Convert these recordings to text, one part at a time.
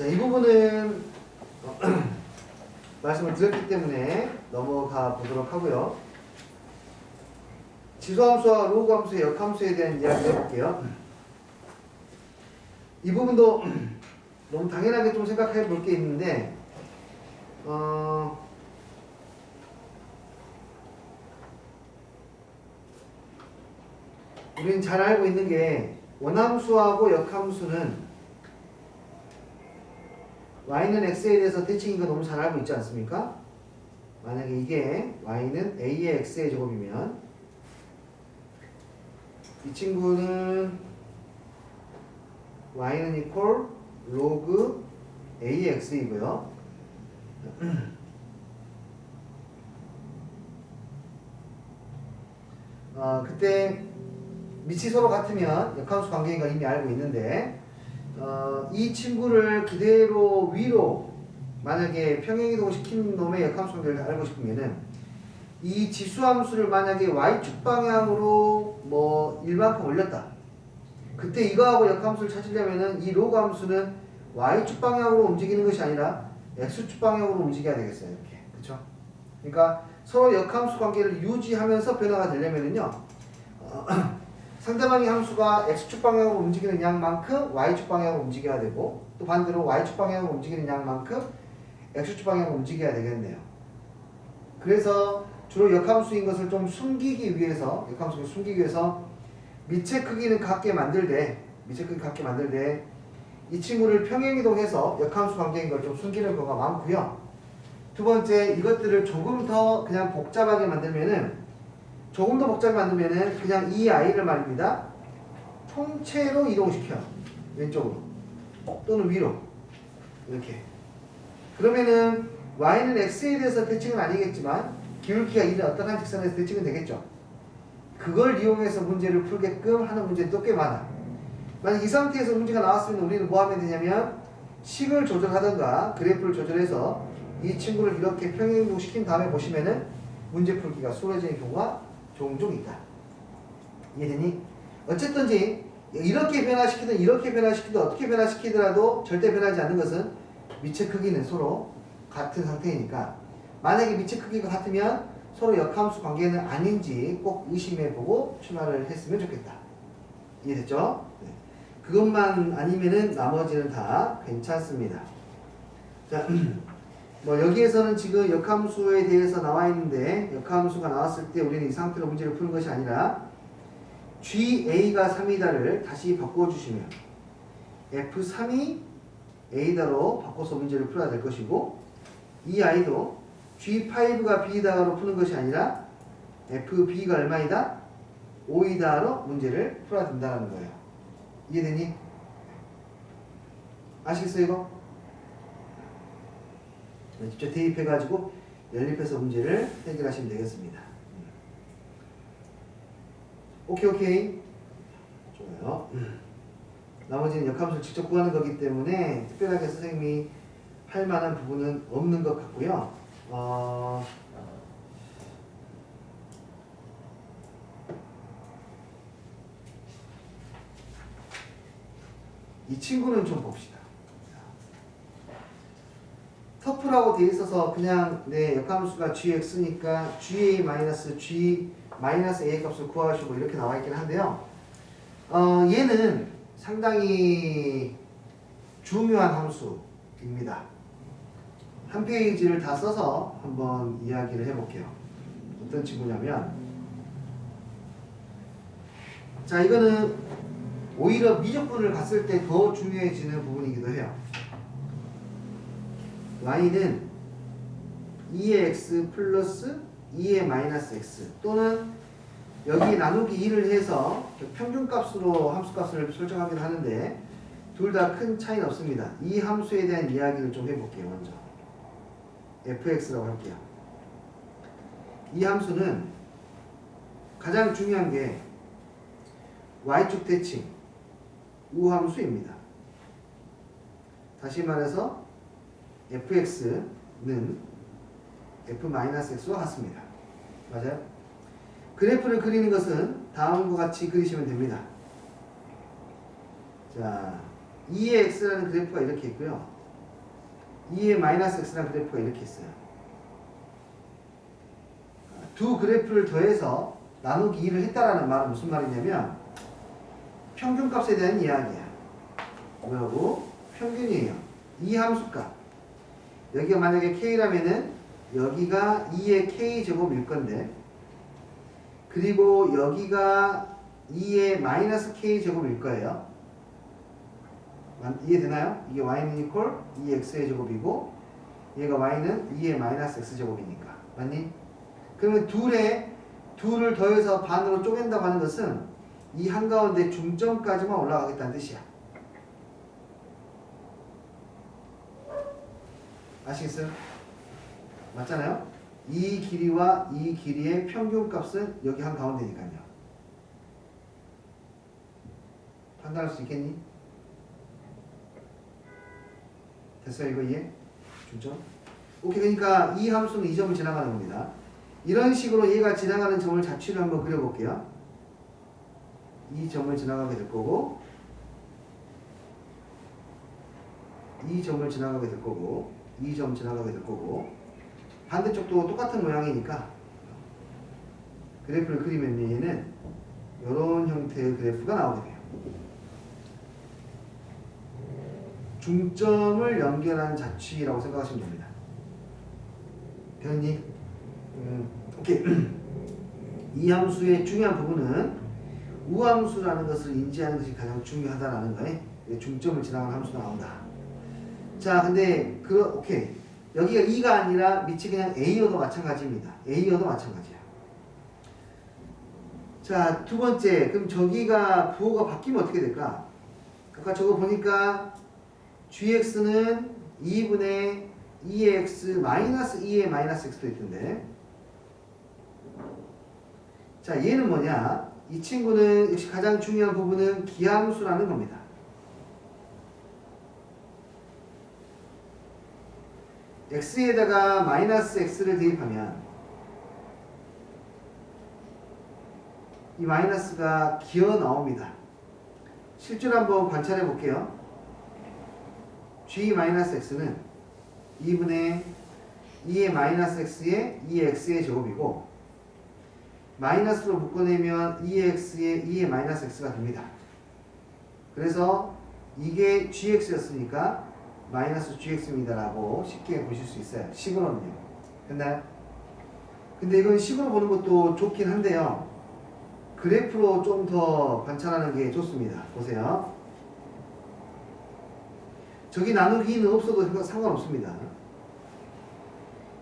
자, 이 부분은 말씀을 드렸기 때문에 넘어가 보도록 하고요. 지수함수와 로그함수의 역함수에 대한 이야기를 해볼게요. 이 부분도 너무 당연하게 좀 생각해 볼 게 있는데, 우리는 잘 알고 있는 게 원함수하고 역함수는 y는 x에 대해서 대칭인 거 너무 잘 알고 있지 않습니까? 만약에 이게 y는 a의 x의 제곱이면 이 친구는 y는 equal log a의 x이고요. 그때 밑이 서로 같으면 역함수 관계인 걸 이미 알고 있는데, 이 친구를 그대로 위로 만약에 평행이동을 시킨 놈의 역함수 관계를 알고 싶으면은 이 지수함수를 만약에 y축 방향으로 뭐 1만큼 올렸다. 그때 이거하고 역함수를 찾으려면은 이 로그 함수는 y축 방향으로 움직이는 것이 아니라 x축 방향으로 움직여야 되겠어요. 이렇게. 그쵸? 그러니까 서로 역함수 관계를 유지하면서 변화가 되려면은요, 상대방의 함수가 x축 방향으로 움직이는 양만큼 y축 방향으로 움직여야 되고, 또 반대로 y축 방향으로 움직이는 양만큼 x축 방향으로 움직여야 되겠네요. 그래서 주로 역함수인 것을 좀 숨기기 위해서, 역함수를 숨기기 위해서 밑의 크기는 같게 만들되, 이 친구를 평행이동해서 역함수 관계인 걸 좀 숨기는 경우가 많고요. 두 번째, 이것들을 조금 더 그냥 복잡하게 만들면은, 그냥 이 아이를 말입니다, 통째로 이동시켜요. 왼쪽으로 또는 위로 이렇게. 그러면은 y는 x에 대해서 대칭은 아니겠지만 기울기가 있는 어떤 한 직선에서 대칭은 되겠죠. 그걸 이용해서 문제를 풀게끔 하는 문제도 꽤 많아. 만약 이 상태에서 문제가 나왔으면 우리는 뭐 하면 되냐면 식을 조절하던가 그래프를 조절해서 이 친구를 이렇게 평행이동시킨 다음에 보시면은 문제 풀기가 수월해지는 경우가 종종 있다. 이해되니? 어쨌든지 이렇게 변화시키든 이렇게 변화시키든 어떻게 변화시키더라도 절대 변하지 않는 것은 밑의 크기는 서로 같은 상태이니까, 만약에 밑의 크기가 같으면 서로 역함수 관계는 아닌지 꼭 의심해보고 출마를 했으면 좋겠다. 이해됐죠? 네. 그것만 아니면은 나머지는 다 괜찮습니다. 자, 뭐 여기에서는 지금 역함수에 대해서 나와 있는데, 역함수가 나왔을 때 우리는 이 상태로 문제를 푸는 것이 아니라 GA가 3이다를 다시 바꿔주시면 F3이 A다로 바꿔서 문제를 풀어야 될 것이고, 이 아이도 G5가 B다로 푸는 것이 아니라 FB가 얼마이다? 5이다로 문제를 풀어야 된다는 거예요. 이해되니? 아시겠어요 이거? 직접 대입해가지고 연립해서 문제를 해결하시면 되겠습니다. 오케이. 좋아요. 나머지는 역함수를 직접 구하는 거기 때문에 특별하게 선생님이 할 만한 부분은 없는 것 같고요. 이 친구는 좀 봅시다. 터프라고 되어 있어서 그냥 내 역함수가 gx니까 ga-g-a 값을 구하시고 이렇게 나와 있긴 한데요. 얘는 상당히 중요한 함수입니다. 한 페이지를 다 써서 한번 이야기를 해볼게요. 어떤 친구냐면, 자, 이거는 오히려 미적분을 갔을 때 더 중요해지는 부분이기도 해요. y는 2의 x 플러스 2의 마이너스 x, 또는 여기 나누기 2를 해서 평균값으로 함수값을 설정하기도 하는데 둘 다 큰 차이는 없습니다. 이 함수에 대한 이야기를 좀 해볼게요. 먼저 fx라고 할게요. 이 함수는 가장 중요한 게 y축 대칭 우함수입니다. 다시 말해서 fx는 f-x와 같습니다. 맞아요? 그래프를 그리는 것은 다음과 같이 그리시면 됩니다. 자, 2의 x라는 그래프가 이렇게 있고요. 2의 마이너스 x라는 그래프가 이렇게 있어요. 두 그래프를 더해서 나누기 2를 했다라는 말은 무슨 말이냐면 평균값에 대한 이야기야. 뭐라고? 평균이에요. 이 함수값. 여기가 만약에 k라면은 여기가 2의 k제곱일 건데, 그리고 여기가 2의 마이너스 k제곱일 거예요. 이해되나요? 이게 y는 이퀄 2x의 제곱이고 얘가 y는 2의 마이너스 x제곱이니까. 맞니? 그러면 둘을 더해서 반으로 쪼갠다고 하는 것은 이 한가운데 중점까지만 올라가겠다는 뜻이야. 아시겠어요? 맞잖아요? 이 길이와 이 길이의 평균값은 여기 한가운데니까요. 판단할 수 있겠니? 됐어요? 이거 이해? 중점? 오케이. 그러니까 이 함수는 이 점을 지나가는 겁니다. 이런 식으로 얘가 지나가는 점을 자취를 한번 그려볼게요. 이 점을 지나가게 될 거고, 이 점을 지나가게 될 거고, 이 점 지나가게 될 거고, 반대쪽도 똑같은 모양이니까 그래프를 그리면 얘는 이런 형태의 그래프가 나오게 돼요. 중점을 연결하는 자취라고 생각하시면 됩니다. 되었니? 오케이. 이 함수의 중요한 부분은 우함수라는 것을 인지하는 것이 가장 중요하다라는 거에 중점을 지나가는 함수가 나온다. 자, 근데 오케이. 여기가 2가 아니라 밑이 그냥 A여도 마찬가지입니다. A여도 마찬가지야. 자, 두 번째. 그럼 저기가 부호가 바뀌면 어떻게 될까? 아까 저거 보니까 gx는 2분의 2x 마이너스 2의 마이너스 x도 있던데. 자, 얘는 뭐냐? 이 친구는 역시 가장 중요한 부분은 기함수라는 겁니다. x에다가 마이너스 x를 대입하면 이 마이너스가 기어 나옵니다. 실제로 한번 관찰해 볼게요. g-x는 2분의 2의 마이너스 x의 2x의 제곱이고 마이너스로 묶어내면 2x의 2의 마이너스 x가 됩니다. 그래서 이게 gx였으니까 마이너스 gx입니다 라고 쉽게 보실 수 있어요. 식으로는요. 됐나요? 근데 이건 식으로 보는 것도 좋긴 한데요. 그래프로 좀 더 관찰하는 게 좋습니다. 보세요. 저기 나누기는 없어도 상관없습니다.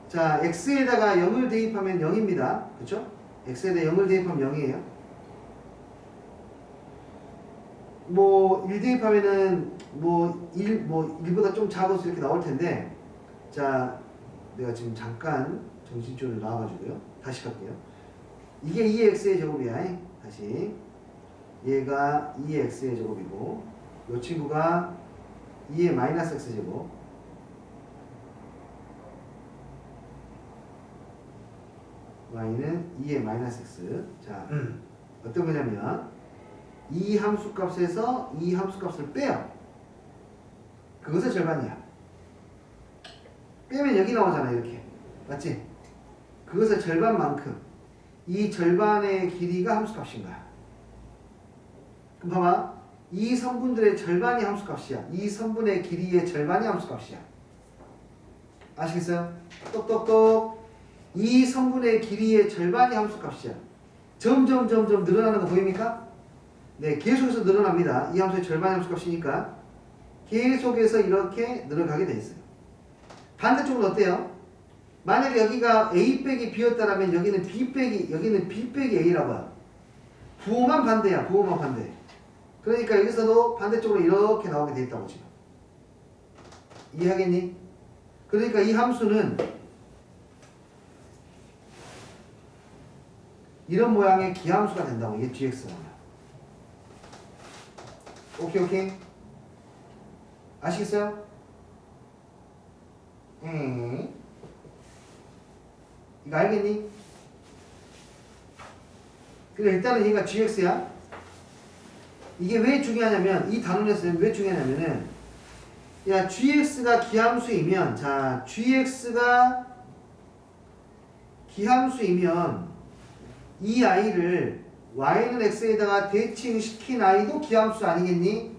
자, x에다가 0을 대입하면 0입니다. 그렇죠? x에다 0을 대입하면 0이에요. 뭐 1 대입하면은 뭐 1보다 좀 작아서 이렇게 나올 텐데, 자, 내가 지금 잠깐 정신줄을 놔가지고요. 다시 갈게요. 이게 2x의 제곱이야. 다시. 얘가 2x의 제곱이고, 이 친구가 2의 마이너스 x 제곱. y는 2의 마이너스 x. 자, 어떤 거냐면 이 함수 값에서 이 함수 값을 빼요. 그것의 절반이야. 빼면 여기 나오잖아. 이렇게. 맞지? 그것의 절반만큼 이 절반의 길이가 함수 값인 거야. 그럼 봐봐. 이 선분들의 절반이 함수 값이야. 이 선분의 길이의 절반이 함수 값이야. 아시겠어요? 똑똑똑. 이 선분의 길이의 절반이 함수 값이야. 점점 늘어나는 거 보입니까? 네, 계속해서 늘어납니다. 이 함수의 절반이 함수 값이니까 계속해서 이렇게 늘어가게 돼 있어요. 반대쪽은 어때요? 만약에 여기가 A 빼기 B였다라면 여기는 B 빼기 A라고 해요. 부호만 반대야. 부호만 반대. 그러니까 여기서도 반대쪽으로 이렇게 나오게 돼 있다고 지금. 이해하겠니? 그러니까 이 함수는 이런 모양의 기함수가 된다고. 이게 gx가. 오케이. 아시겠어요? 이거 알겠니? 그래, 일단은 얘가 gx야. 이게 왜 중요하냐면, 이 단원에서는 왜 중요하냐면은 야, gx가 기함수이면, 자, gx가 기함수이면 이 i를 y는 x에다가 대칭시킨 i도 기함수 아니겠니?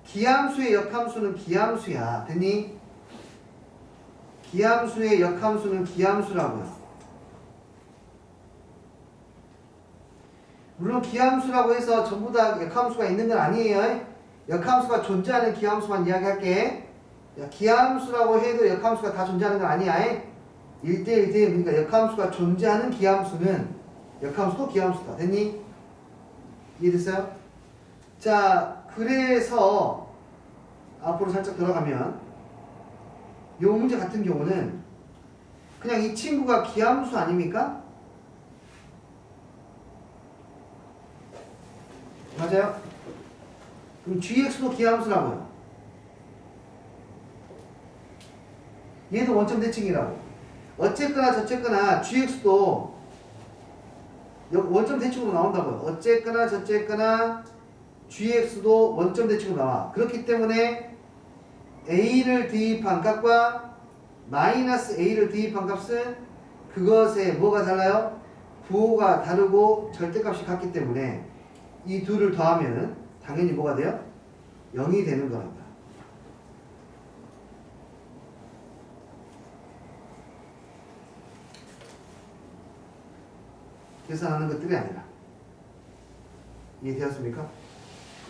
기함수의 역함수는 기함수야. 됐니? 기함수의 역함수는 기함수라고요. 물론 기함수라고 해서 전부 다 역함수가 있는 건 아니에요. 역함수가 존재하는 기함수만 이야기할게. 기함수라고 해도 역함수가 다 존재하는 건 아니야. 1대1 대 그러니까 역함수가 존재하는 기함수는 역함수도 기함수다. 됐니? 이해됐어요? 자, 그래서 앞으로 살짝 돌아가면 요 문제 같은 경우는 그냥 이 친구가 기함수 아닙니까? 맞아요? 그럼 gx도 기함수라고요. 얘도 원점 대칭이라고. 어쨌거나 저쨌거나 gx도 원점 대칭으로 나온다고요. 어쨌거나 저쨌거나 gx도 원점 대칭으로 나와. 그렇기 때문에 a를 대입한 값과 마이너스 a를 대입한 값은 그것에 뭐가 달라요? 부호가 다르고 절대값이 같기 때문에 이 둘을 더하면 당연히 뭐가 돼요? 0이 되는 거란다. 계산하는 것들이 아니라. 이해되었습니까?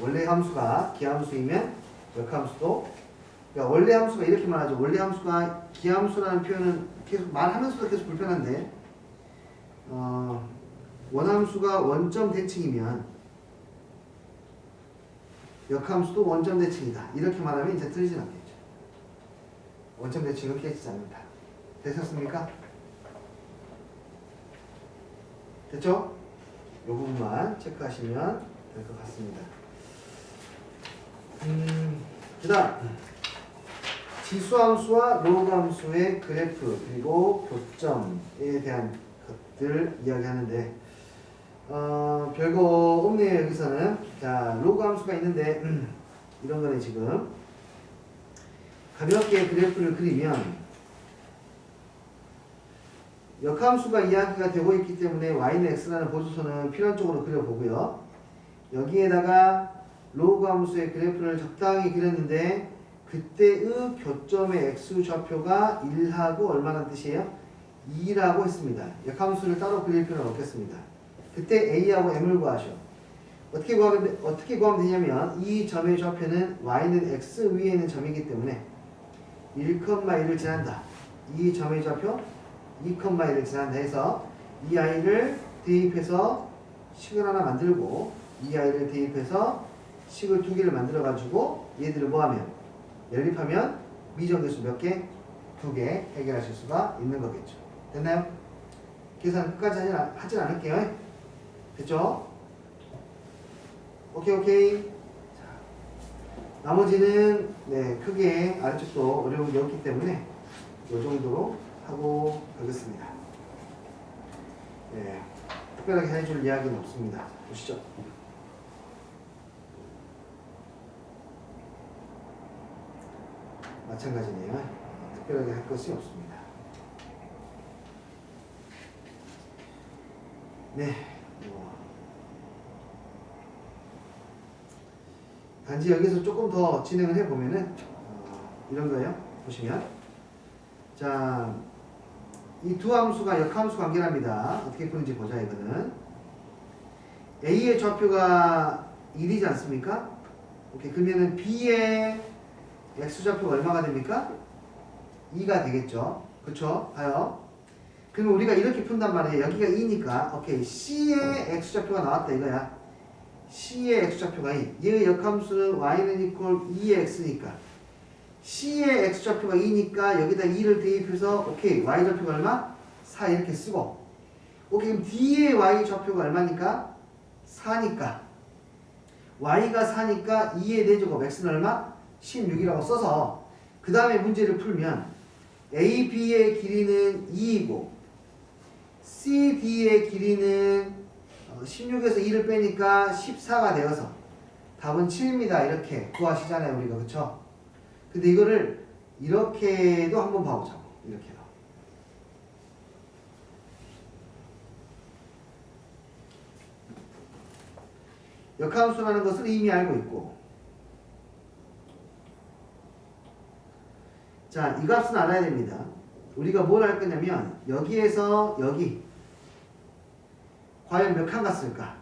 원래 함수가 기함수이면 역함수도, 그러니까 원래 함수가 이렇게 말하죠. 원래 함수가 기함수라는 표현은 계속 말하면서도 계속 불편한데, 원함수가 원점 대칭이면 역함수도 원점 대칭이다. 이렇게 말하면 이제 틀리진 않겠죠. 원점 대칭은 깨지지 않는다. 되셨습니까? 됐죠? 이 부분만 체크하시면 될 것 같습니다. 그 다음 지수함수와 로그함수의 그래프 그리고 교점에 대한 것들 이야기하는데 별거 없네요. 여기서는. 자, 로그함수가 있는데 이런 거는 지금 가볍게 그래프를 그리면 역함수가 이야기가 되고 있기 때문에 y는 x라는 보조선을 필연적으로 그려보고요. 여기에다가 로그 함수의 그래프를 적당히 그렸는데 그때의 교점의 x좌표가 1하고 얼마나 뜻이에요? 2라고 했습니다. 역함수를 따로 그릴 필요는 없겠습니다. 그때 a하고 m을 구하셔. 어떻게 구하면 되냐면 이 점의 좌표는 y는 x 위에 있는 점이기 때문에 1,1을 지난다. 이 점의 좌표 2,1을 지난다 해서 이 i를 대입해서 식을 하나 만들고 이 i를 대입해서 식을 두 개를 만들어 가지고 얘들을 뭐하면 연립하면 미정계수 몇 개? 2개 해결하실 수가 있는 거겠죠. 됐나요? 계산 끝까지 하진 않을게요. 됐죠? 오케이. 자, 나머지는 네, 크게 아래쪽도 어려운 게 없기 때문에 이 정도로 하고 가겠습니다. 네, 특별하게 해줄 이야기는 없습니다. 보시죠. 마찬가지네요. 특별하게 할 것이 없습니다. 네. 단지 여기서 조금 더 진행을 해보면은 이런 거예요. 보시면 자, 이 두 함수가 역함수 관계랍니다. 어떻게 푸는지 보자. 이거는 A의 좌표가 1이지 않습니까? 오케이. 그러면은 B의 X좌표가 얼마가 됩니까? 2가 되겠죠. 그쵸? 봐요. 그러면 우리가 이렇게 푼단 말이에요. 여기가 2니까 오케이. C의 X좌표가 나왔다 이거야. C의 X좌표가 2. 얘의 역함수는 Y는 이퀄 2의 X니까 C의 X좌표가 2니까 여기다 2를 대입해서 오케이. Y좌표가 얼마? 4 이렇게 쓰고 오케이. 그럼 D의 Y좌표가 얼마니까? 4니까 Y가 4니까 2의 대제곱 X는 얼마? 16이라고 써서 그 다음에 문제를 풀면 A, B의 길이는 2이고 C, D의 길이는 16에서 2를 빼니까 14가 되어서 답은 7입니다. 이렇게 구하시잖아요. 우리가. 그쵸? 근데 이거를 이렇게도 한번 봐보자고. 이렇게도. 역함수라는 것을 이미 알고 있고, 자, 이 값은 알아야 됩니다. 우리가 뭘 할 거냐면 여기에서 여기 과연 몇 칸 갔을까?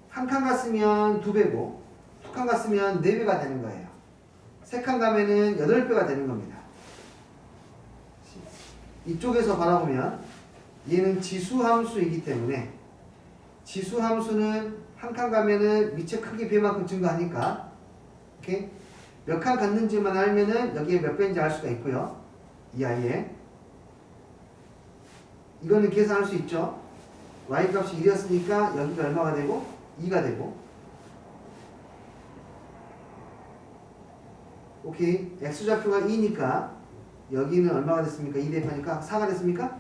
한 칸 갔으면 2배고, 2칸 갔으면 4배가 되는 거예요. 3칸 가면은 8배가 되는 겁니다. 이쪽에서 바라보면 얘는 지수함수이기 때문에 지수함수는 한 칸 가면은 밑에 크기 배만큼 증가하니까, 오케이? 몇 칸 갔는지만 알면은 여기에 몇 배인지 알 수가 있고요. 이 아이에 이거는 계산할 수 있죠. y 값이 1이었으니까 여기가 얼마가 되고 2가 되고, 오케이. x좌표가 2니까 여기는 얼마가 됐습니까? 2 대입하니까 4가 됐습니까?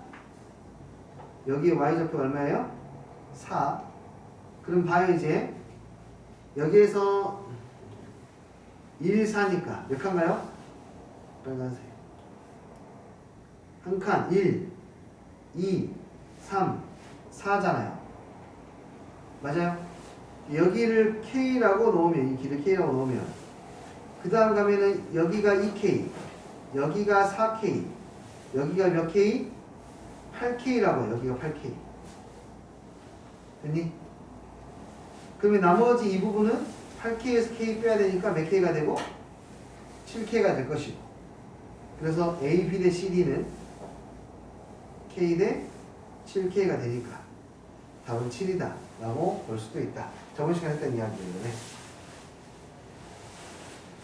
여기에 y좌표가 얼마예요? 4. 그럼 봐요. 이제 여기에서 1, 4니까 몇 칸가요? 빨간색 한 칸 1, 2, 3, 4잖아요. 맞아요? 여기를 K라고 놓으면, 이 길을 K라고 놓으면, 그 다음 가면은 여기가 2K, 여기가 4K, 여기가 몇 K? 8K라고 해요. 여기가 8K. 됐니? 그러면 나머지 이 부분은 8K에서 K 빼야 되니까 몇 K가 되고? 7K가 될 것이고. 그래서 A, B 대 CD는 K 대 7K가 되니까 답은 7이다 라고 볼 수도 있다. 저번 시간에 했던 이야기인데,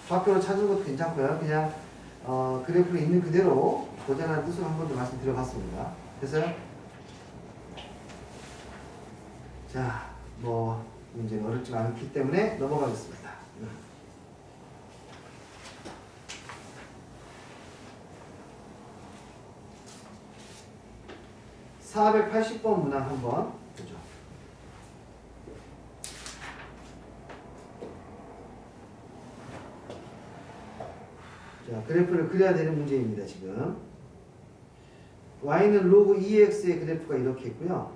좌표로 찾은 것도 괜찮고요. 그냥 그래프에 있는 그대로 보자는 뜻으로 한 번 더 말씀드려봤습니다. 됐어요? 자, 뭐 문제는 어렵지 않기 때문에 넘어가겠습니다. 480번 문항 한번 보죠. 자, 그래프를 그려야 되는 문제입니다. 지금 y는 로그 2x의 그래프가 이렇게 있고요.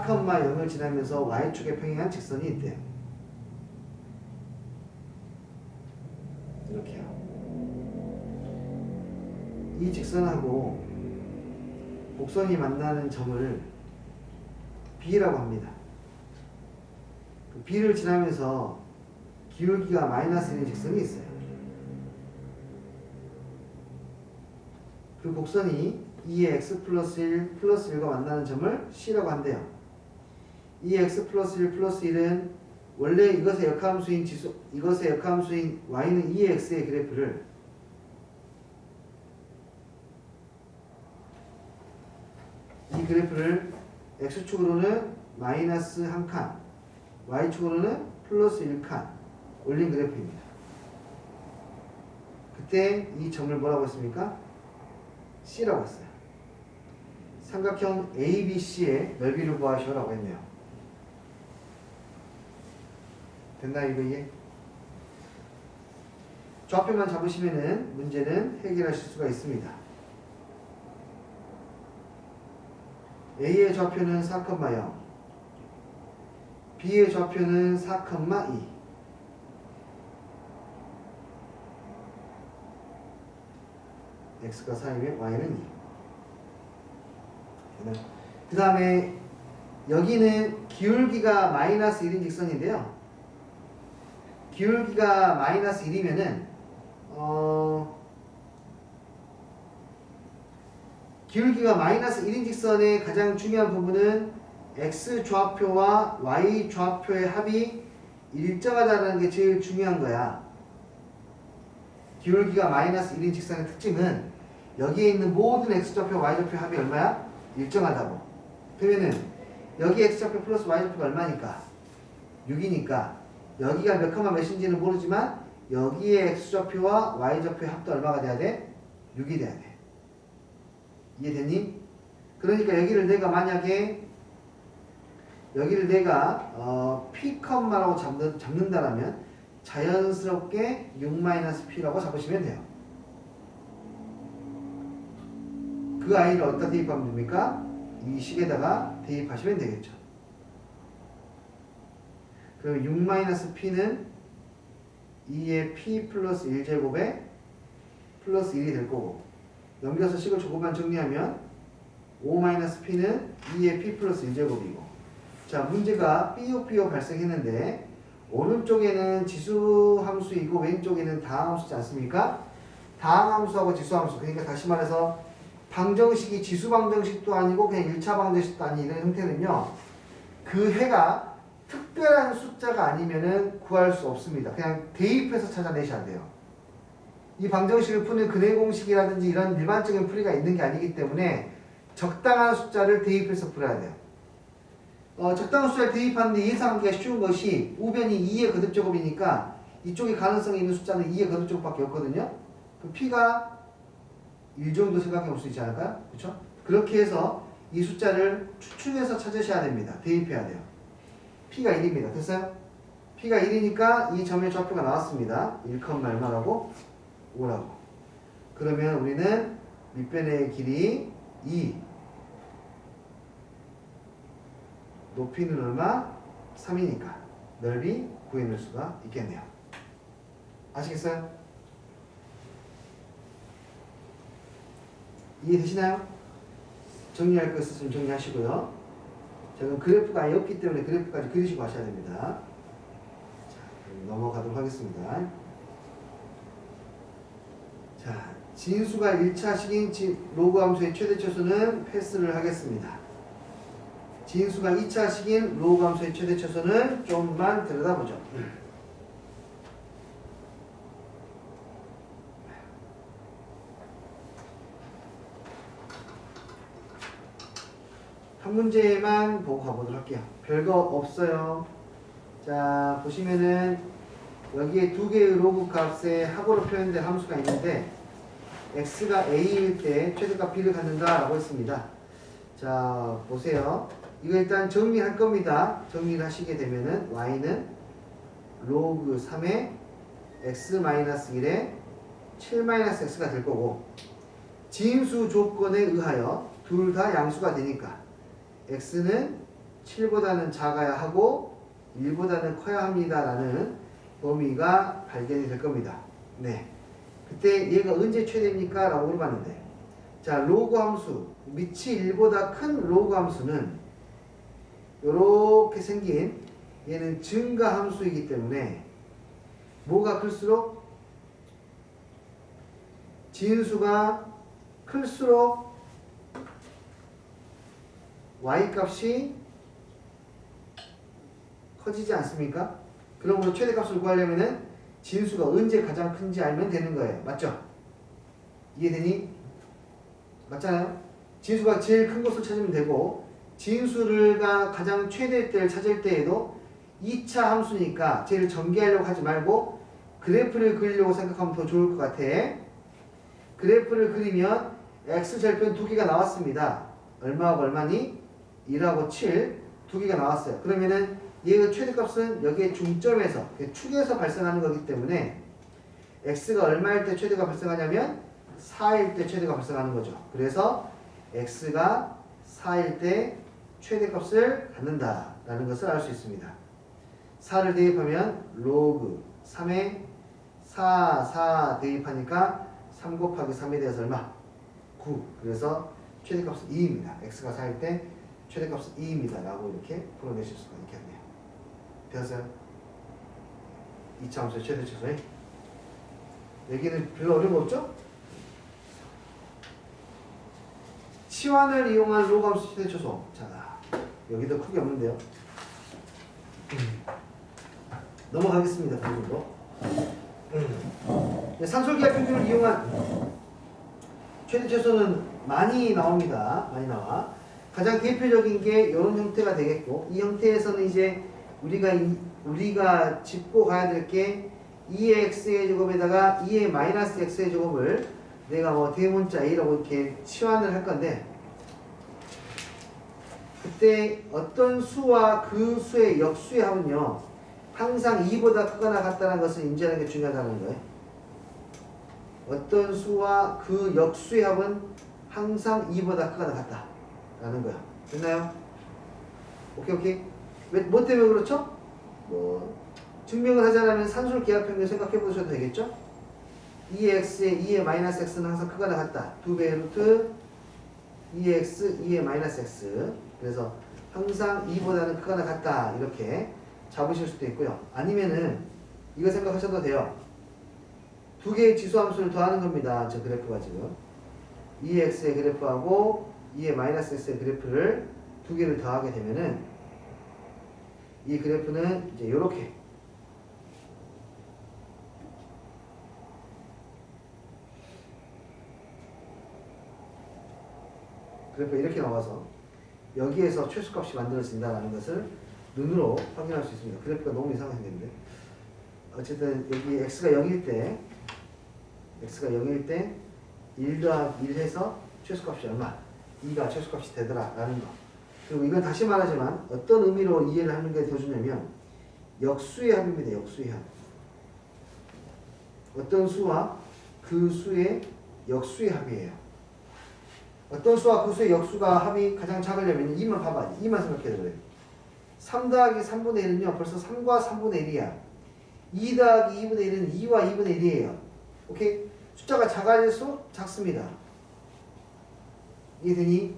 컴마 0을 지나면서 y축에 평행한 직선이 있대요. 이렇게요. 이 직선하고 곡선이 만나는 점을 B라고 합니다. 그 B를 지나면서 기울기가 마이너스 1인 직선이 있어요. 그 곡선이 2의 x 플러스 1 플러스 1과 만나는 점을 C라고 한대요. 2x 플러스 1 플러스 1은 원래 이것의 역함수인 이것의 역함수인 y는 2x의 그래프를 이 그래프를 x축으로는 마이너스 1칸, y축으로는 플러스 1칸 올린 그래프입니다. 그때 이 점을 뭐라고 했습니까? C라고 했어요. 삼각형 ABC의 넓이를 구하시오라고 했네요. 됐나 이거 이해? 좌표만 잡으시면은 문제는 해결하실 수가 있습니다. A의 좌표는 4,0, B의 좌표는 4,2. X가 4이면 Y는 2. 그 다음에 여기는 기울기가 마이너스 1인 직선인데요. 기울기가 마이너스 1이면은 기울기가 마이너스 1인 직선의 가장 중요한 부분은 x 좌표와 y 좌표의 합이 일정하다는 게 제일 중요한 거야. 기울기가 마이너스 1인 직선의 특징은 여기에 있는 모든 x 좌표, y 좌표 합이 얼마야? 일정하다고. 그러면은 여기 x 좌표 플러스 y 좌표가 얼마니까? 6이니까 여기가 몇 컴마 몇인지는 모르지만 여기에 x좌표와 y좌표의 합도 얼마가 돼야 돼? 6이 돼야 돼. 이해되니? 그러니까 여기를 내가 만약에 여기를 내가 P라고 잡는다라면 자연스럽게 6-P라고 잡으시면 돼요. 그 아이를 어디다 대입하면 됩니까? 이 식에다가 대입하시면 되겠죠. 그럼 6-P는 2의 P 플러스 1제곱에 플러스 1이 될 거고, 넘겨서 식을 조금만 정리하면 5-P는 2의 P 플러스 1제곱이고, 자, 문제가 삐요삐요 발생했는데 오른쪽에는 지수함수이고 왼쪽에는 다항함수지 않습니까? 다항함수하고 지수함수, 그러니까 다시 말해서 방정식이 지수방정식도 아니고 그냥 1차 방정식도 아닌 이런 형태는요, 그 해가 특별한 숫자가 아니면은 구할 수 없습니다. 그냥 대입해서 찾아내셔야 돼요. 이 방정식을 푸는 근해 공식이라든지 이런 일반적인 풀이가 있는 게 아니기 때문에 적당한 숫자를 대입해서 풀어야 돼요. 적당한 숫자를 대입하는데 예상하기가 쉬운 것이 우변이 2의 거듭제곱이니까 이쪽에 가능성이 있는 숫자는 2의 거듭제곱밖에 없거든요. 그 P가 1 정도 생각해 볼 수 있지 않을까요? 그렇죠? 그렇게 해서 이 숫자를 추측해서 찾으셔야 됩니다. 대입해야 돼요. P가 1입니다. 됐어요? P가 1이니까 이 점의 좌표가 나왔습니다. 1, 얼마라고? 5라고. 그러면 우리는 밑변의 길이 2, 높이는 얼마? 3이니까 넓이 구해낼 수가 있겠네요. 아시겠어요? 이해되시나요? 정리할 거 있으면 정리하시고요. 자, 그럼 그래프가 아예 없기 때문에 그래프까지 그리시고 하셔야 됩니다. 자, 그럼 넘어가도록 하겠습니다. 자, 진수가 1차식인 로그 함수의 최대차수는 패스를 하겠습니다. 진수가 2차식인 로그 함수의 최대차수는 좀만 들여다보죠. 한 문제만 보고 가보도록 할게요. 별거 없어요. 자, 보시면은 여기에 두 개의 로그 값의 합으로 표현된 함수가 있는데 x가 a일 때 최대값 b를 갖는다라고 했습니다. 자, 보세요. 이거 일단 정리할 겁니다. 정리를 하시게 되면은 y는 로그 3의 x-1에 7-x가 될 거고, 진수 조건에 의하여 둘 다 양수가 되니까 x는 7보다는 작아야 하고 1보다는 커야 합니다 라는 범위가 발견이 될 겁니다. 네. 그때 얘가 언제 최대입니까? 라고 물어봤는데, 자, 로그 함수, 밑이 1보다 큰 로그 함수는 요렇게 생긴 얘는 증가 함수이기 때문에 뭐가 클수록? 진수가 클수록 y값이 커지지 않습니까? 그러므로 최대값을 구하려면은 진수가 언제 가장 큰지 알면 되는 거예요. 맞죠? 이해되니? 맞잖아요? 진수가 제일 큰 것을 찾으면 되고, 진수가 가장 최대일 때를 찾을 때에도 2차 함수니까 쟤를 전개하려고 하지 말고 그래프를 그리려고 생각하면 더 좋을 것 같아. 그래프를 그리면 x절편 두 개가 나왔습니다. 얼마하고 얼마니? 1하고 7 두 개가 나왔어요. 그러면은 얘의 최대값은 여기에 중점에서 축에서 발생하는 거기 때문에 x가 얼마일 때 최대가 발생하냐면 4일 때 최대가 발생하는 거죠. 그래서 x가 4일 때 최대값을 갖는다 라는 것을 알 수 있습니다. 4를 대입하면 로그 3에 4 대입하니까 3 곱하기 3에 대해서 얼마? 9. 그래서 최대값은 2입니다. x가 4일 때 최대값은 2입니다 라고 이렇게 풀어내실 수가 있겠네요. 되었어요? 2차 함수의 최대차수에 여기는 별로 어려운 거 없죠? 치환을 이용한 로그 함수 최대차수. 자, 여기도 크게 없는데요. 넘어가겠습니다. 부분도. 산술기하 평균을 이용한 최대차수는 많이 나옵니다. 많이 나와. 가장 대표적인 게 이런 형태가 되겠고, 이 형태에서는 이제 우리가 짚고 가야 될 게 2의 x의 제곱에다가 2의 마이너스 x의 제곱을 내가 뭐 대문자 a라고 이렇게 치환을 할 건데, 그때 어떤 수와 그 수의 역수의 합은요 항상 2보다 크거나 같다는 것을 인지하는 게 중요하다는 거예요. 어떤 수와 그 역수의 합은 항상 2보다 크거나 같다라는 거야. 됐나요? 오케이. 뭐 때문에 그렇죠? 뭐 증명을 하자면 산술 기하평균 생각해 보셔도 되겠죠? 2x의 2의 마이너스 x는 항상 크거나 같다. 2배의 루트 2x 2의 마이너스 x. 그래서 항상 2보다는 크거나 같다. 이렇게 잡으실 수도 있고요. 아니면은 이거 생각하셔도 돼요. 두 개의 지수함수를 더하는 겁니다. 저 그래프가 지금 2x의 그래프하고 2의 마이너스 x의 그래프를 두 개를 더하게 되면은 이 그래프는 이제 요렇게 그래프가 이렇게 나와서 여기에서 최소값이 만들어진다는 것을 눈으로 확인할 수 있습니다. 그래프가 너무 이상하게 생겼는데 어쨌든 여기 x가 0일 때 1 더하기 1 해서 최소값이 얼마? 2가 최소값이 되더라 라는 거. 그리고 이건 다시 말하지만 어떤 의미로 이해를 하는 게 더 좋냐면 역수의 합입니다. 역수의 합. 어떤 수와 그 수의 역수의 합이에요. 어떤 수와 그 수의 역수가 합이 가장 작으려면 2만 봐봐. 2만 생각해야 돼요. 3 더하기 3분의 1은요 벌써 3과 3분의 1이야. 2 더하기 2분의 1은 2와 2분의 1이에요. 오케이? 숫자가 작아질수록 작습니다. 이해되니?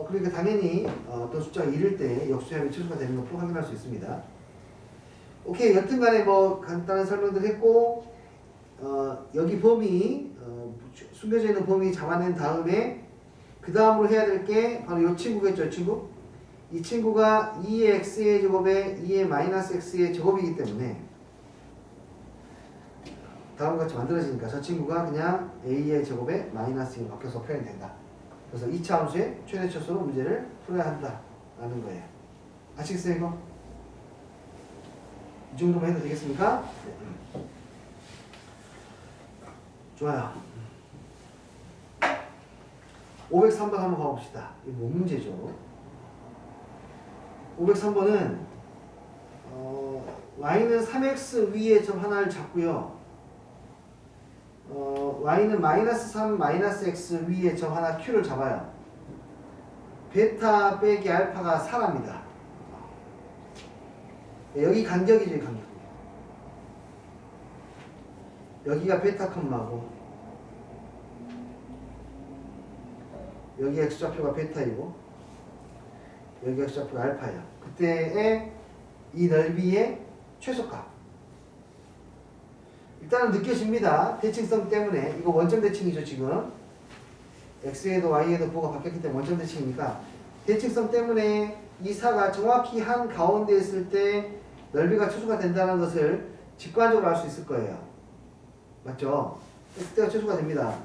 그러니까 당연히 어떤 숫자가 1일 때 역수의 합이 최소가 되는 것도 확인할 수 있습니다. 오케이. 여튼간에 뭐 간단한 설명들 했고 여기 범위 숨겨져 있는 범위 잡아낸 다음에 그 다음으로 해야 될 게 바로 이 친구겠죠. 이 친구. 이 친구가 2의 x의 제곱에 2의 마이너스 x의 제곱이기 때문에 다음과 같이 만들어지니까 저 친구가 그냥 a의 제곱에 마이너스 1로 바뀌어서 표현된다. 그래서 2차 함수의 최대 차수로 문제를 풀어야 한다 라는 거예요. 아시겠어요 이거? 이 정도만 해도 되겠습니까? 네. 좋아요. 503번 한번 가봅시다. 이거 뭔 문제죠? 503번은 y는 3x 위에 점 하나를 잡고요. y는 마이너스 3 마이너스 x 위에 점 하나 q를 잡아요. 베타 빼기 알파가 4랍니다. 여기 간격이죠. 간격. 여기가 베타 컴마고 여기 x좌표가 베타이고 여기 x좌표가 알파예요. 그때의 이 넓이의 최소값 일단은 느껴집니다. 대칭성 때문에 이거 원점 대칭이죠. 지금 x에도 y에도 부호가 바뀌었기 때문에 원점 대칭이니까 대칭성 때문에 이 사가 정확히 한 가운데 있을 때 넓이가 최소가 된다는 것을 직관적으로 알 수 있을 거예요. 맞죠? 그때가 최소가 됩니다.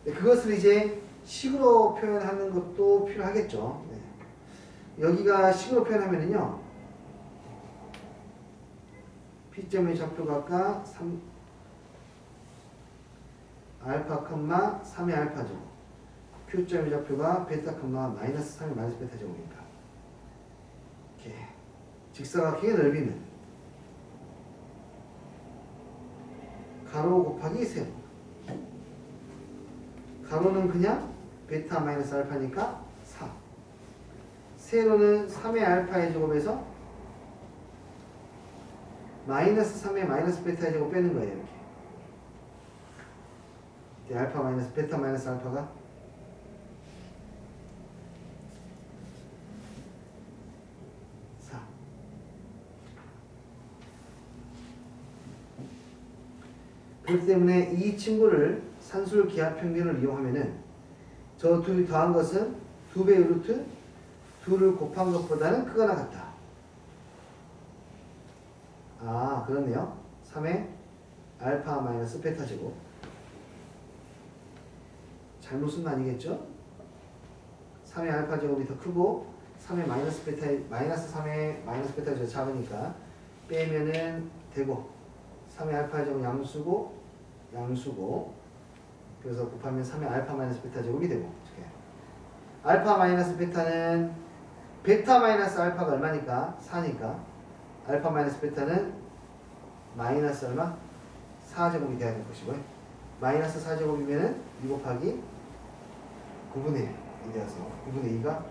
그것을 이제 식으로 표현하는 것도 필요하겠죠. 네. 여기가 식으로 표현하면은요. P점의 좌표가 아까 3 알파 컴마 3의 알파죠. Q점의 좌표가 베타 컴마 마이너스 3의 마이너스 베타 제곱이니까. 이렇게 직사각형의 넓이는 가로 곱하기 세로. 가로는 그냥 베타 마이너스 알파니까 4. 세로는 3의 알파의 제곱에서 마이너스 3의 마이너스 베타의 제곱 빼는 거예요. 이렇게. 알파 마이너스 베타 마이너스 알파가 4. 그렇기 때문에 이 친구를 산술 기하 평균을 이용하면은 저 둘이 더한 것은 2배의 루트 2를 곱한 것보다는 크거나 같다. 아, 그렇네요. 3의 알파 마이너스 베타 제곱. 잘못 쓴 거 아니겠죠? 3의 알파 제곱이 더 크고 3의 마이너스 베타 마이너스 3의 마이너스 베타 제곱이 작으니까 빼면은 되고 3의 알파 제곱 양수고 양수고 그래서 곱하면 3의 알파 마이너스 베타 제곱이 되고 이렇게. 알파 마이너스 베타는 베타 마이너스 알파가 얼마니까? 4니까 알파 마이너스 베타는 마이너스 얼마? 4제곱이 돼야 될 것이고요. 마이너스 4제곱이면은 2 곱하기 9분의 1이 되어서 9분의 2가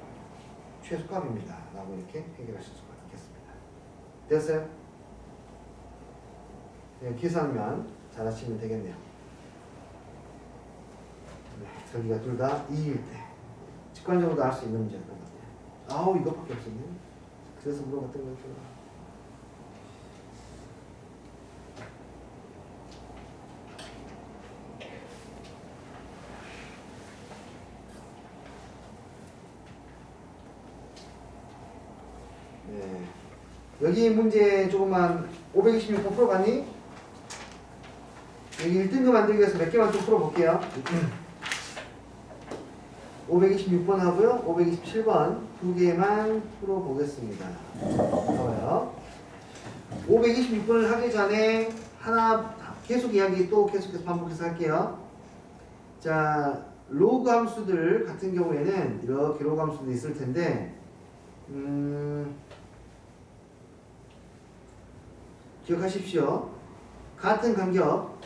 최소값입니다. 라고 이렇게 해결하실 수가 있겠습니다. 됐어요? 네, 계산면 잘 하시면 되겠네요. 네, 저기가 둘 다 2일 때 직관적으로 알 수 있는 문제였던 것 같아요. 아우 이것밖에 없었네. 그래서 물어봤던 거였구나. 네. 여기 문제 조금만 526번 풀어봤니? 여기 1등급 만들기 위해서 몇 개만 좀 풀어볼게요. 526번 하고요. 527번 두 개만 풀어보겠습니다. 좋아요. 526번을 하기 전에 하나 계속 이야기 또 계속해서 반복해서 할게요. 자, 로그 함수들 같은 경우에는 이렇게 로그 함수도 있을 텐데 기억하십시오. 같은 간격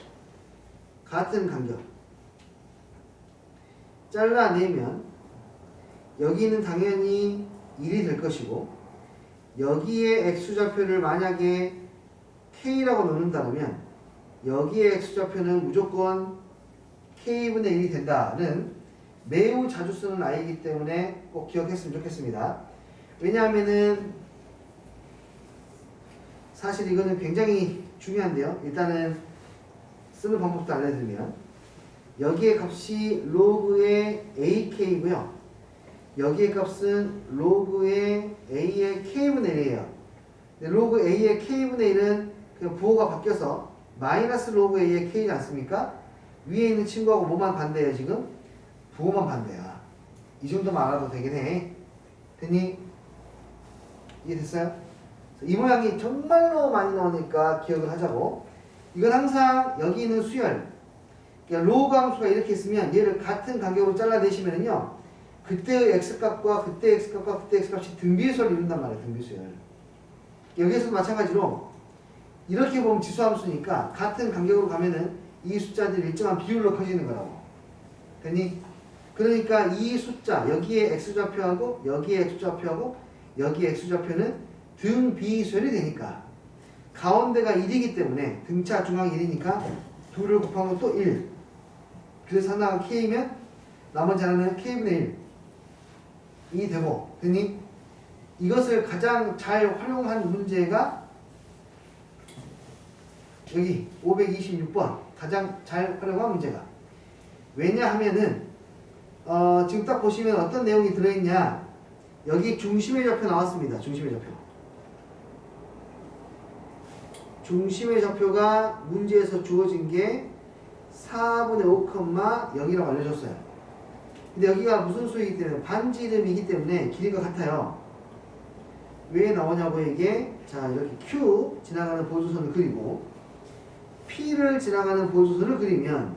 잘라내면 여기는 당연히 1이 될 것이고 여기에 x좌표를 만약에 k라고 놓는다면 여기에 x좌표는 무조건 k분의 1이 된다는 매우 자주 쓰는 아이이기 때문에 꼭 기억했으면 좋겠습니다. 왜냐하면은 사실 이거는 굉장히 중요한데요. 일단은 쓰는 방법도 알려드리면 여기의 값이 로그의 ak이고요. 여기의 값은 로그의 a의 k분의 1이에요. 로그 a의 k분의 1은 그냥 부호가 바뀌어서 마이너스 로그 a의 k지 않습니까? 위에 있는 친구하고 뭐만 반대예요 지금? 부호만 반대야. 이 정도만 알아도 되긴 해. 됐니? 이해됐어요? 이 모양이 정말로 많이 나오니까 기억을 하자고. 이건 항상 여기 있는 수열, 그러니까 로그 함수가 이렇게 있으면 얘를 같은 간격으로 잘라내시면요 그때의 x값과 그때의 x값과 그때의 x값이 등비수열을 이룬단 말이에요. 등비수열. 여기에서도 마찬가지로 이렇게 보면 지수함수니까 같은 간격으로 가면은 이 숫자들이 일정한 비율로 커지는 거라고. 됐니? 그러니까 이 숫자 여기에 x좌표하고 여기에 x좌표하고 여기에 x좌표는 등비수열이 되니까 가운데가 1이기 때문에 등차 중앙 1이니까 2를 곱하면 또 1. 그래서 하나가 k면 나머지 하나는 k분의 1이 되고. 됐니? 이것을 가장 잘 활용한 문제가 여기 526번 가장 잘 활용한 문제가. 왜냐하면은 지금 딱 보시면 어떤 내용이 들어있냐. 여기 중심의 좌표 나왔습니다. 중심의 좌표. 중심의 좌표가 문제에서 주어진 게 4분의 5, 0이라고 알려줬어요. 근데 여기가 무슨 수이기 때문에 반지름이기 때문에 길이가 같아요. 왜 나오냐고 이게. 자, 이렇게 Q 지나가는 보조선을 그리고 P를 지나가는 보조선을 그리면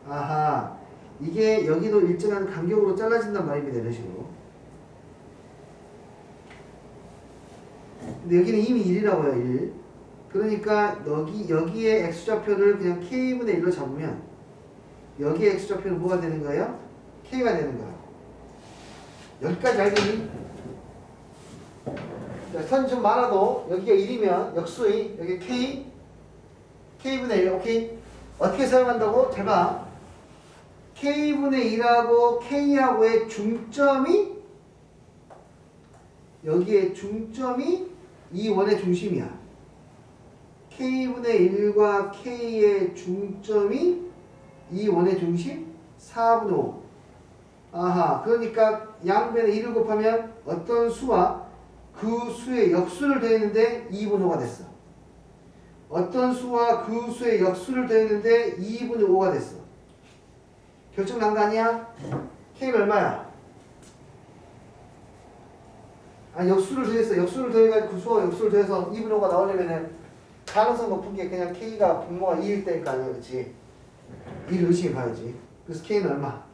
아하 이게 여기도 일정한 간격으로 잘라진단 말입니다. 이런 식으로. 근데 여기는 이미 1이라고 해요. 1. 그러니까 여기에 x좌표를 그냥 k분의 1로 잡으면 여기에 x좌표는 뭐가 되는 거예요? k가 되는 거예요. 여기까지 알겠니? 선 좀 많아도 여기가 1이면 역수의 여기 k분의 1. 오케이? 어떻게 사용한다고? 잘 봐. k분의 1하고 k하고의 중점이 여기에 중점이 이 원의 중심이야. k분의 1과 k의 중점이 이 원의 중심 4분의 5. 아하, 그러니까 양변에 1을 곱하면 어떤 수와 그 수의 역수를 더했는데 2분의 5가 됐어. 어떤 수와 그 수의 역수를 더했는데 2분의 5가 됐어. 결정 난 거 아니야? k는 얼마야? 아, 역수를 더했어. 역수를 더해가지고 그 수와 역수를 더해서 2분의 5가 나오려면은 가능성 높은 게 그냥 K가 분모가 2일 때니까 아니야, 그치? 2를 의식해 봐야지. 그래서 K는 얼마?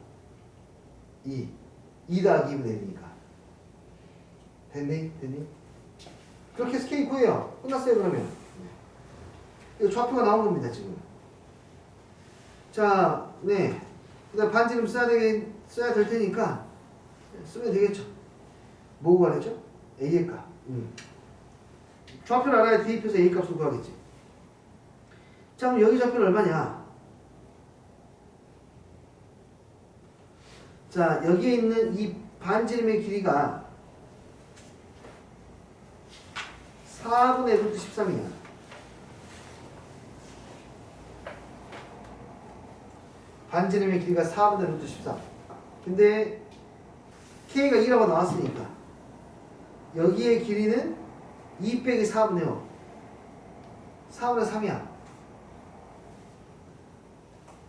2 더하기 2면 되니까. 됐니? 됐니? 그렇게 해서 K 구해요. 끝났어요, 그러면. 이거 좌표가 나온 겁니다, 지금. 자, 네. 그 다음 반지름 써야 될 테니까 쓰면 되겠죠. 뭐 구하랬죠? A의 값. 좌표를 알아야 대입해서 A 값을 구하겠지. 자, 그럼 여기 좌표는 얼마냐? 자, 여기에 있는 이 반지름의 길이가 4분의 루트 13이야. 반지름의 길이가 4분의 루트 13. 근데 K가 2라고 나왔으니까 여기의 길이는 2 빼기 4분의 5. 4분의 3이야.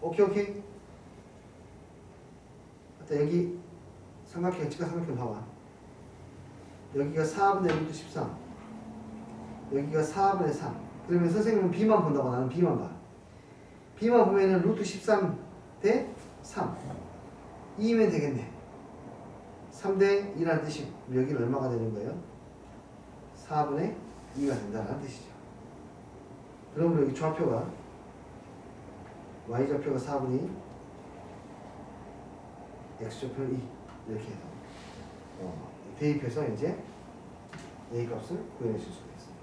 오케이, 오케이. 여기 삼각형, 직각 삼각형 봐봐. 여기가 4분의 루트 13. 여기가 4분의 3. 그러면 선생님은 B만 본다고 나는 B만 봐. B만 보면은 루트 13 대 3. 2면 되겠네. 3 대 2라는 뜻이 여기는 얼마가 되는 거예요? 4분의 2가 된다는 뜻이죠. 그러면 여기 좌표가 Y좌표가 4분의 2, X좌표는 2 이렇게 해서 대입해서 이제 A 값을 구해내실 수가 있습니다.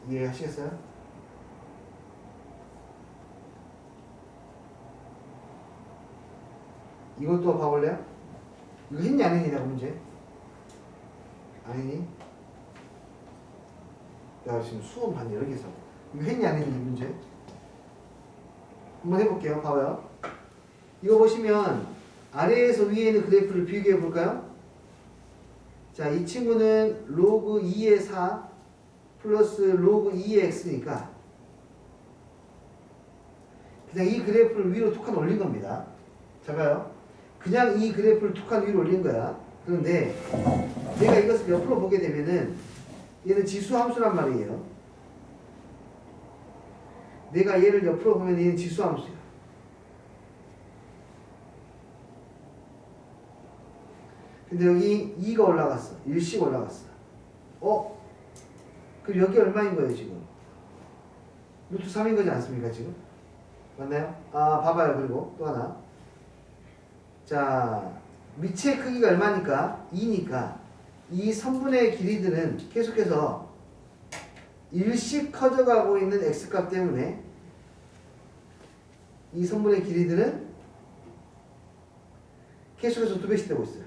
이해하시겠어요? 이것도 봐볼래요? 이거 했니 안 했니? 내가 문제 안 했니? 내가 지금 수험 봤니 여러 개서 이거 했니 안 했니? 이 문제 한번 해볼게요. 봐봐요. 이거 보시면 아래에서 위에 있는 그래프를 비교해 볼까요? 자, 이 친구는 로그 2의 4 플러스 로그 2의 x니까 그냥 이 그래프를 위로 툭 한 올린 겁니다. 자, 봐요. 그냥 이 그래프를 툭 한 위로 올린 거야. 그런데 내가 이것을 옆으로 보게 되면은 얘는 지수 함수란 말이에요. 내가 얘를 옆으로 보면 얘는 지수 함수야. 근데 여기 2가 올라갔어. 1씩 올라갔어. 그럼 여기 얼마인 거예요, 지금? 루트 3인 거지 않습니까, 지금? 맞나요? 아, 봐봐요. 그리고 또 하나. 자, 밑의 크기가 얼마니까? 2니까 이 선분의 길이들은 계속해서 1씩 커져가고 있는 x값 때문에 이 선분의 길이들은 계속해서 2배씩 되고 있어요.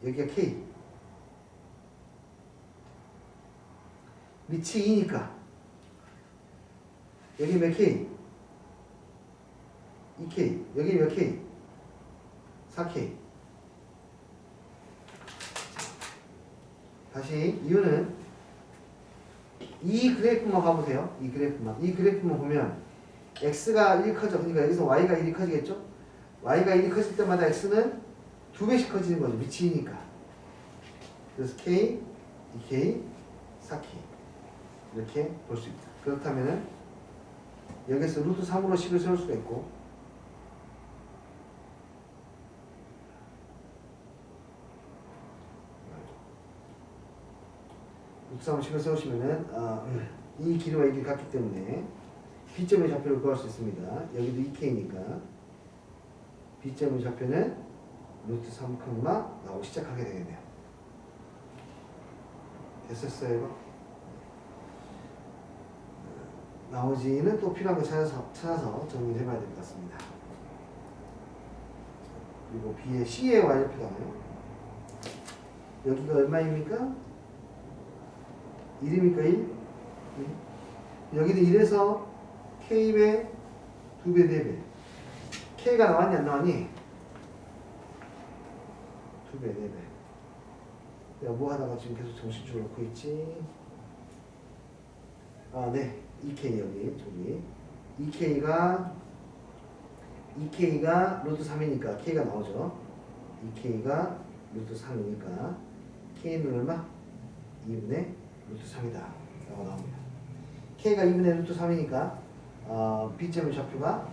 여기가 k. 밑이 2니까 여기 몇 k? 2k. 여기 몇 k? 4k. 다시 이유는 이 그래프만 봐보세요. 이 그래프만 보면 x가 1 커져. 그러니까 여기서 y가 1이 커지겠죠? y가 1이 커질 때마다 x는 2배씩 커지는 거죠. 미치니까. 그래서 k, 2k, 4k 이렇게 볼 수 있다. 그렇다면은 여기서 루트 3으로 식을 세울 수가 있고 루트 3으로 식을 세우시면은 이 길이와 이 길이 같기 때문에 B점의 좌표를 구할 수 있습니다. 여기도 2k니까 B점의 좌표는 루트 3, 나오고 시작하게 되겠네요. 됐었어요, 이거? 나머지는 또 필요한 거 찾아서 정리를 해봐야 될 것 같습니다. 그리고 B의 C의 Y좌표가 나와요. 여기가 얼마입니까? 1입니까? 1? 여기는 1에서 K배 2배, 4배. K가 나왔니, 안 나왔니? 2배, 4배. 내가 뭐 하다가 지금 계속 정신줄을 놓고 있지? 아, 네. 2K 저기. 2K가 루트 3이니까 K가 나오죠. 2K가 루트 3이니까 K는 얼마? 2분의 루트 3이다. 라고 나옵니다. K가 2분의 루트 3이니까 B점의 좌표가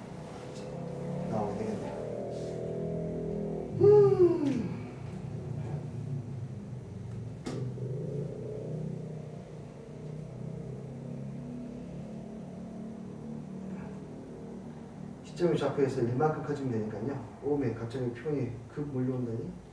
나오게 되겠네요. 시점의 좌표에서 1만큼 커지면 되니까요. 오음에 갑자기 표현이 급 몰려온다니.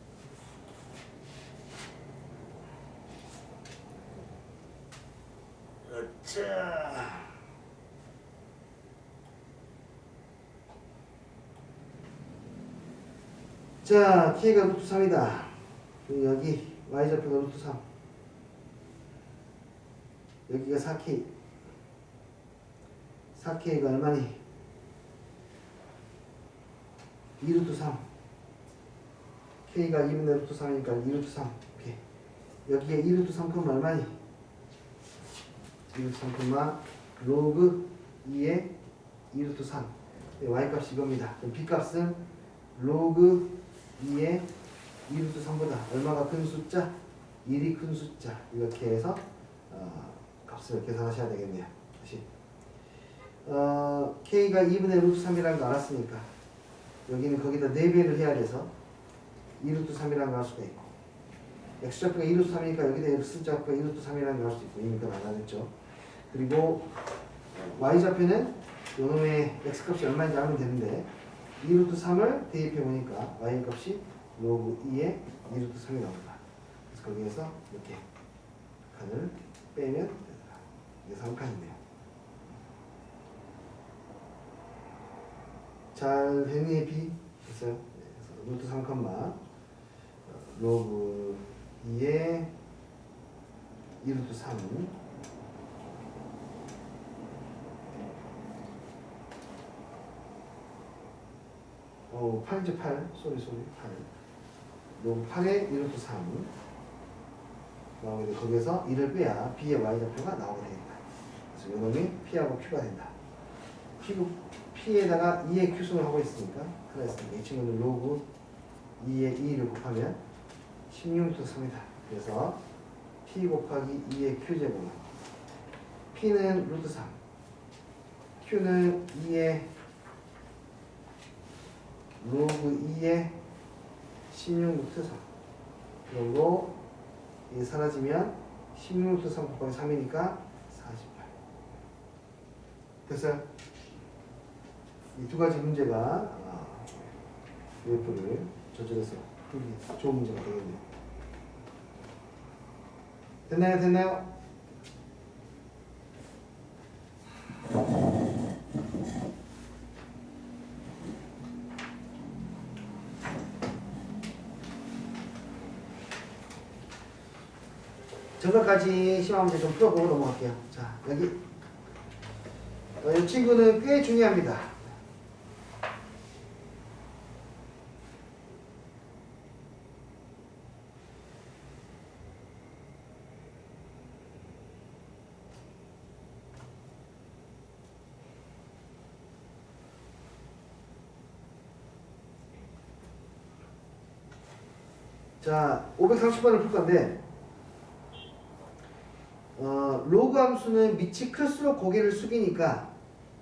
자, K가 루트 3이다. 여기 Y좌표가 루트 3. 여기가 4K. 4K가 얼마니? 2루트 3. K가 2분의 루트 3이니까 2루트 3. 오케이. 여기에 2루트 3, 얼마니? 2루트 3, 로그 2의 2루트 3. Y값이 이겁니다. 그럼 B값은 로그 2의 2루트 3보다 얼마가 큰 숫자? 1이 큰 숫자. 이렇게 해서 값을 계산하셔야 되겠네요. 다시 K가 2분의 루트 3이라는 거 알았으니까 여기는 거기다 4배를 해야 돼서 2루트 3이라는 거 할 수가 있고, X좌표가 2루트 3이니까 여기다 X좌표가 2루트 3이라는 거 할 수 있고, 이미 그 알아냈죠. 그리고 Y좌표는 요놈의 X값이 얼마인지 알면 되는데 2루트 3을 대입해 보니까 Y값이 로그 2의 2루트 3이 나옵니다. 그래서 거기에서 이렇게 칸을 빼면 됩니다. 이게 3칸이네요. 잘 됐니? B? 됐어요? 네, 그래서 루트 3, 로그 2의 2루트 3 8이죠. 8. 소리 8. 로그 8의 1루트 3 나오게 돼. 거기에서 1을 빼야 B의 Y좌표가 나오게 되겠다. 그래서 요놈이 P하고 Q가 된다. P에다가 2의 Q승을 하고 있으니까 하나 있으니까 이 친구는 로그 2의 2를 곱하면 16루트 3이다. 그래서 P 곱하기 2의 Q제곱은 P는 루트 3, Q는 2의 로그 2의 16루트 3. 그리고 이게 사라지면 16루트 3 곱하기 3이니까 48. 됐어요? 이 두 가지 문제가 UF를 저절해서 풀기 좋은 문제가 되겠네요. 됐나요? 됐나요? 저거까지 시험 문제 좀 풀어보고 넘어갈게요. 자, 여기 이 친구는 꽤 중요합니다. 자, 530번을 풀 건데 로그 함수는 밑이 클수록 고개를 숙이니까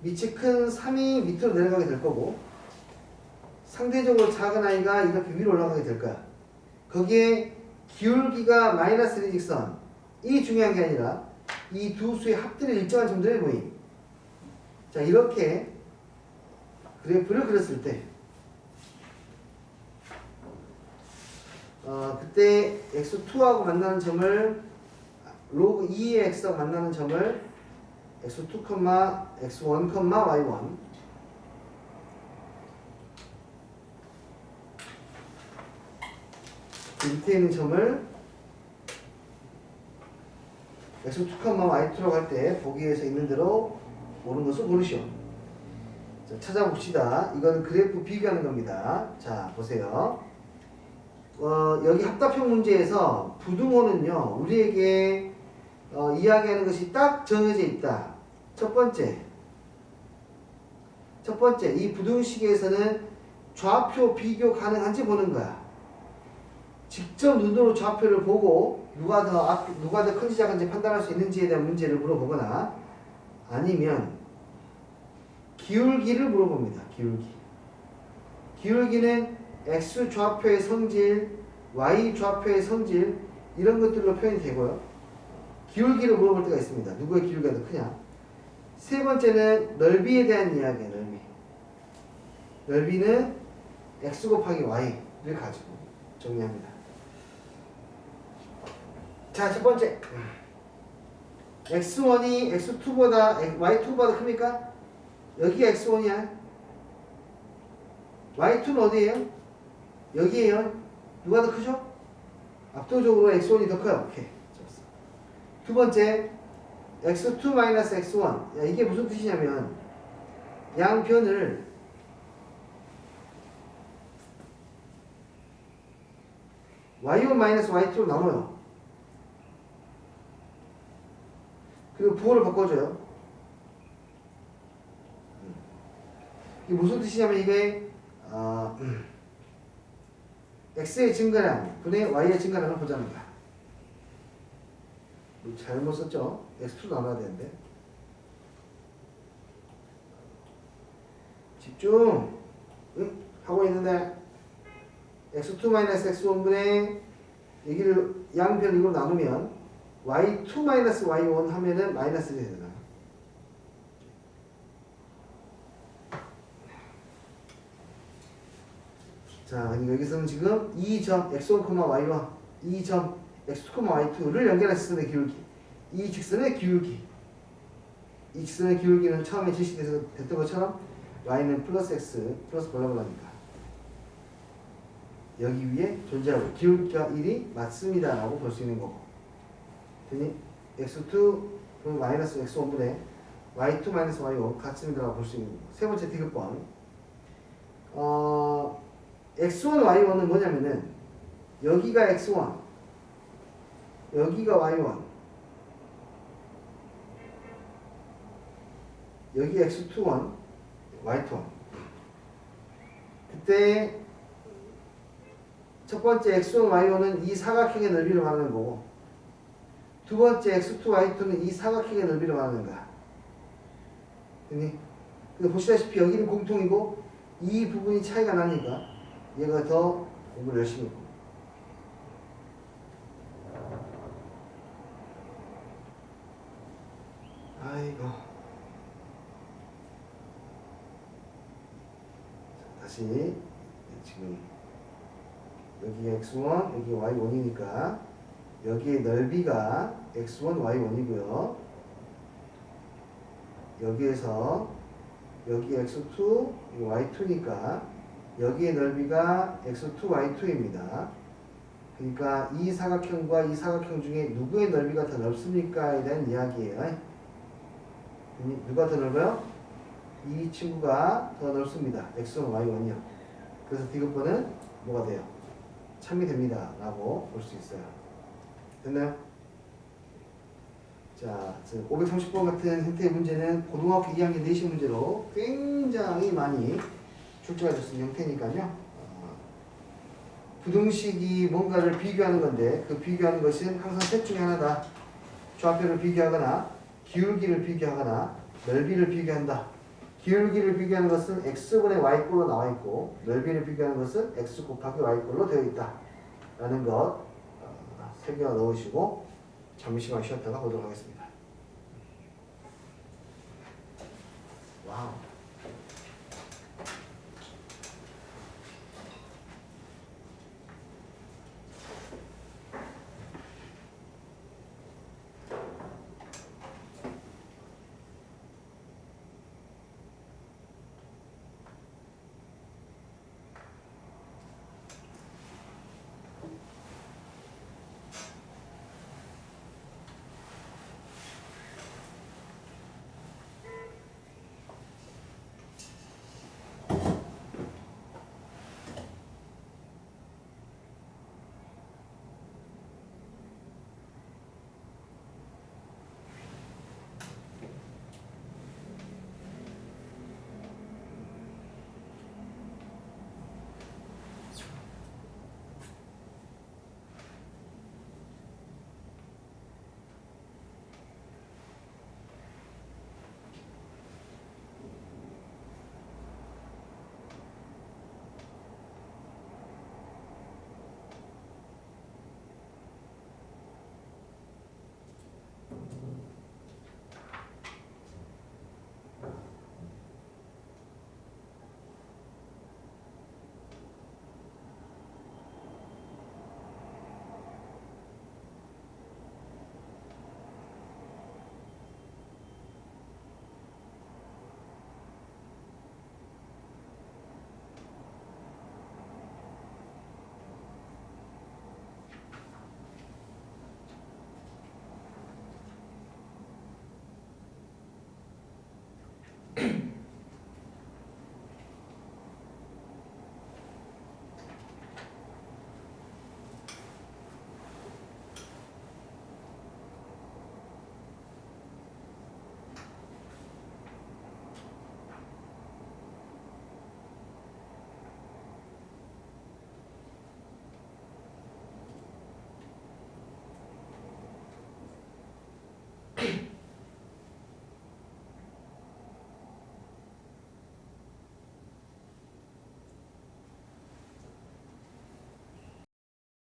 밑이 큰 3이 밑으로 내려가게 될 거고 상대적으로 작은 아이가 이렇게 위로 올라가게 될 거야. 거기에 기울기가 마이너스 1의 직선, 이 중요한 게 아니라 이 두 수의 합들의 일정한 점들의 모임. 자, 이렇게 그래프를 그렸을 때 그때 x2하고 만나는 점을 로그 2의 x하고 만나는 점을 x2, x1, y1 그 밑에 있는 점을 x2, y2라고 할 때 보기에서 있는 대로 옳은 것을 고르시오. 자, 찾아봅시다. 이건 그래프 비교하는 겁니다. 자, 보세요. 여기 합답형 문제에서 부등호는요, 우리에게 이야기하는 것이 딱 정해져 있다. 첫 번째, 이 부등식에서는 좌표 비교 가능한지 보는 거야. 직접 눈으로 좌표를 보고 누가 더 큰지 작은지 판단할 수 있는지에 대한 문제를 물어보거나, 아니면 기울기를 물어봅니다. 기울기. 기울기는 x 좌표의 성질, y 좌표의 성질 이런 것들로 표현이 되고요. 기울기를 물어볼 때가 있습니다. 누구의 기울기가 더 크냐. 세 번째는 넓이에 대한 이야기예요. 넓이. 넓이는 x 곱하기 y를 가지고 정리합니다. 자, 첫 번째. x1이 x2보다 y2보다 큽니까? 여기가 x1이야. y2는 어디예요? 여기에요. 누가 더 크죠? 압도적으로 x1이 더 커요. 오케이. 좋았어. 두 번째, x2 x1. 야, 이게 무슨 뜻이냐면 양변을 y1 y2로 나눠요. 그리고 부호를 바꿔줘요. 이게 무슨 뜻이냐면 이게 x의 증가량 분의 y의 증가량을 보자는 거야. 잘못 썼죠? x2도 나눠야 되는데. 집중! 하고 있는데 x2 x1분의 여기를 양변 이걸로 나누면 y2 y1 하면은 마이너스 되잖아. 자, 여기서는 지금 2점 x1, y1, 2점 x2, y2를 연결해서 쓰는 기울기. 이 직선의 기울기. 이 직선의 기울기는 처음에 제시돼서 됐던 것처럼 y는 플러스 x 플러스 블라블라니까. 여기 위에 존재하고 기울기가 1이 맞습니다 라고 볼 수 있는 거고. 되니 x2 마이너스 x1분의 y2 마이너스 y1 같습니다 라고 볼 수 있는 거고. 세 번째 디귿번. x1, y1은 뭐냐면은 여기가 x1 여기가 y1 여기 x21 y21 그때 첫 번째 x1, y1은 이 사각형의 넓이를 말하는 거고 두 번째 x2, y2는 이 사각형의 넓이를 말하는 거야. 근데 보시다시피 여기는 공통이고 이 부분이 차이가 나니까 얘가 더 공부를 열심히 했고. 아이고. 다시 지금 여기 x1 여기 y1이니까 여기의 넓이가 x1 y1이고요. 여기에서 여기 x2 y2니까 여기의 넓이가 x2 y2입니다. 그러니까 이 사각형과 이 사각형 중에 누구의 넓이가 더 넓습니까에 대한 이야기예요. 누가 더 넓어요? 이 친구가 더 넓습니다. x1, y1이요. 그래서 디귿번은 뭐가 돼요? 참이 됩니다. 라고 볼 수 있어요. 됐나요? 자, 530번 같은 형태의 문제는 고등학교 2학년 내신 문제로 굉장히 많이 출제가 됐는 형태니까요. 부등식이 뭔가를 비교하는 건데 그 비교하는 것은 항상 셋 중에 하나다. 좌표를 비교하거나 기울기를 비교하거나 넓이를 비교한다. 기울기를 비교하는 것은 x분의 y꼴로 나와 있고 넓이를 비교하는 것은 x 곱하기 y꼴로 되어 있다. 라는 것 새겨 넣으시고 잠시만 쉬었다가 보도록 하겠습니다. 와우.